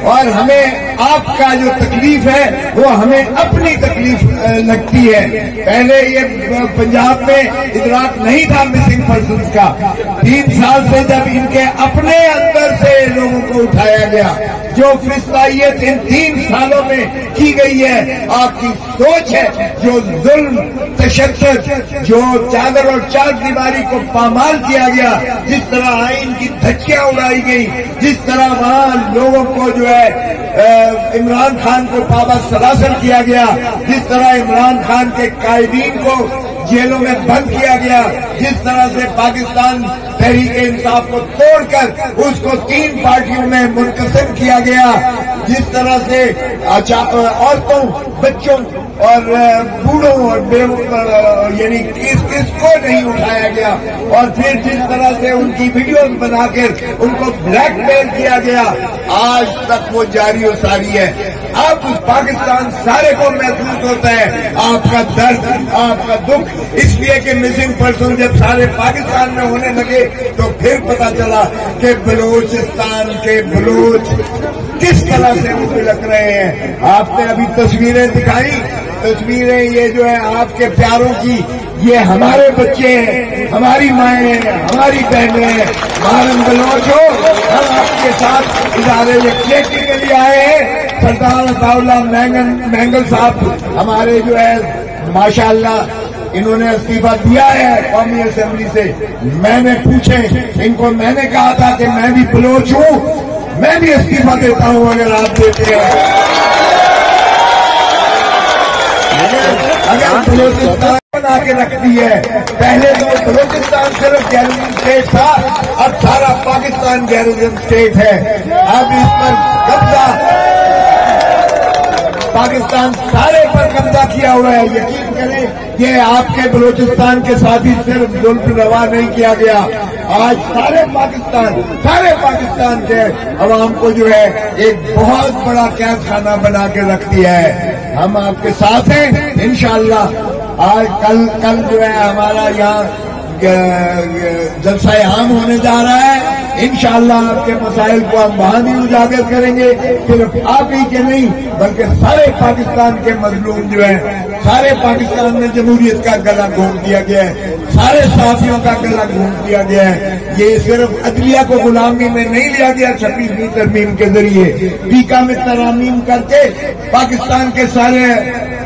اور ہمیں آپ کا جو تکلیف ہے وہ ہمیں اپنی تکلیف لگتی ہے. پہلے یہ پنجاب میں ادراک نہیں تھا مسنگ پرسنز کا. 3 سال سے جب ان کے اپنے اندر سے لوگوں کو اٹھایا گیا, جو فلسطینیت ان 3 سالوں میں کی گئی ہے, آپ کی سوچ ہے, جو ظلم تشدد, جو چادر اور چار دیواری کو پامال کیا گیا, جس طرح آئین کی دھچیاں اڑائی گئی, جس طرح وہاں لوگوں کو جو ہے عمران خان کو پابند سلاسل کیا گیا, جس طرح عمران خان کے قائدین کو جیلوں میں بند کیا گیا, جس طرح سے پاکستان تحریک انصاف کو توڑ کر اس کو 3 پارٹیوں میں منقسم کیا گیا, جس طرح سے عورتوں, بچوں اور بوڑھوں اور یعنی کس کو نہیں اٹھایا گیا, اور پھر جس طرح سے ان کی ویڈیوز بنا کر ان کو بلیک میل کیا گیا, آج تک وہ جاری و ساری ہے. اب پاکستان سارے کو محسوس ہوتا ہے آپ کا درد, آپ کا دکھ, اس لیے کہ مسنگ پرسن جب سارے پاکستان میں ہونے لگے تو پھر پتا چلا کہ بلوچستان کے بلوچ کس طرح سے بلک رہے ہیں. آپ نے ابھی تصویریں دکھائی, تصویریں یہ جو ہے آپ کے پیاروں کی, یہ ہمارے بچے ہیں, ہماری مائیں ہیں, ہماری بہنیں ہیں. مارن بلوچ ہو, ہم آپ کے ساتھ ادارے یکجہتی کے لیے آئے ہیں. سردار عطا اللہ مینگل صاحب ہمارے جو ہے ماشاءاللہ انہوں نے استعفیٰ دیا ہے قومی اسمبلی سے. میں نے پوچھے ان کو, میں نے کہا تھا کہ میں بھی بلوچ ہوں, میں بھی استعفیٰ دیتا ہوں اگر آپ دیتے ہیں. اگر بلوچستان بنا کے رکھتی ہے, پہلے تو بلوچستان صرف گیرزن اسٹیٹ تھا, اب سارا پاکستان گیرزن اسٹیٹ ہے. اب اس پر قبضہ پاکستان سارے پر قبضہ کیا ہوا ہے. یقین کریں یہ آپ کے بلوچستان کے ساتھ ہی صرف ظلم روا نہیں کیا گیا, آج سارے پاکستان کے عوام کو جو ہے ایک بہت بڑا قید خانہ بنا کے رکھ دیا ہے. ہم آپ کے ساتھ ہیں انشاءاللہ. آج کل جو ہے ہمارا یہاں جلسہ عام ہونے جا رہا ہے. انشاءاللہ آپ کے مسائل کو ہم وہاں بھی اجاگر کریں گے. صرف آپ ہی کے نہیں بلکہ سارے پاکستان کے مظلوم جو ہیں, سارے پاکستان میں جمہوریت کا گلا گھونٹ دیا گیا ہے, سارے صحافیوں کا گلا گھونٹ دیا گیا ہے. یہ صرف عدلیہ کو غلامی میں نہیں لیا گیا 26ویں ترمیم کے ذریعے, پیکا میں ترامیم کر کے پاکستان کے سارے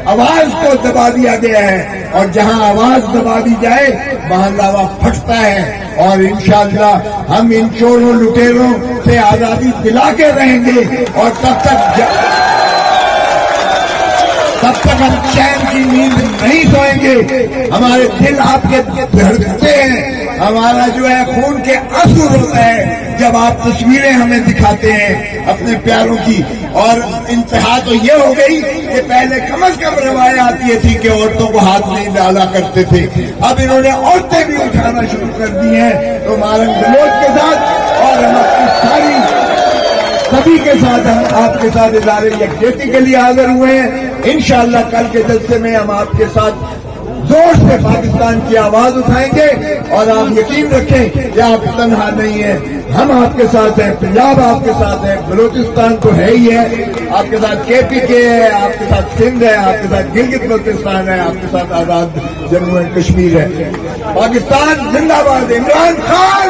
آواز کو دبا دیا گیا ہے, اور جہاں آواز دبا دی جائے وہاں لاوا پھٹتا ہے. اور انشاءاللہ ہم ان چوروں لٹیروں سے آزادی دلا کے رہیں گے, اور تب تک ہم چین کی نیند نہیں سوئیں گے. ہمارے دل آپ کے دھڑکتے ہیں, ہمارا جو ہے خون کے آنسو روتا ہے جب آپ تصویریں ہمیں دکھاتے ہیں اپنے پیاروں کی. اور انتہا تو یہ ہو گئی کہ پہلے کم از کم روایات یہ تھی کہ عورتوں کو ہاتھ نہیں ڈالا کرتے تھے, اب انہوں نے عورتیں بھی اٹھانا شروع کر دی ہیں. تو مارن بلوچ کے ساتھ اور ہم اپنی سبھی کے ساتھ ہم آپ کے ساتھ ادارے یکجہتی کے لیے حاضر ہوئے ہیں. انشاءاللہ کل کے جلسے میں ہم آپ کے ساتھ زور سے پاکستان کی آواز اٹھائیں گے, اور آپ یقین رکھیں کہ آپ تنہا نہیں ہیں, ہم آپ کے ساتھ ہیں, پنجاب آپ کے ساتھ ہے, بلوچستان تو ہے ہی ہے, آپ کے ساتھ KPK ہے, آپ کے ساتھ سندھ ہے, آپ کے ساتھ گلگت بلتستان ہے, آپ کے ساتھ آزاد جموں اینڈ کشمیر ہے. پاکستان زندہ باد, عمران خان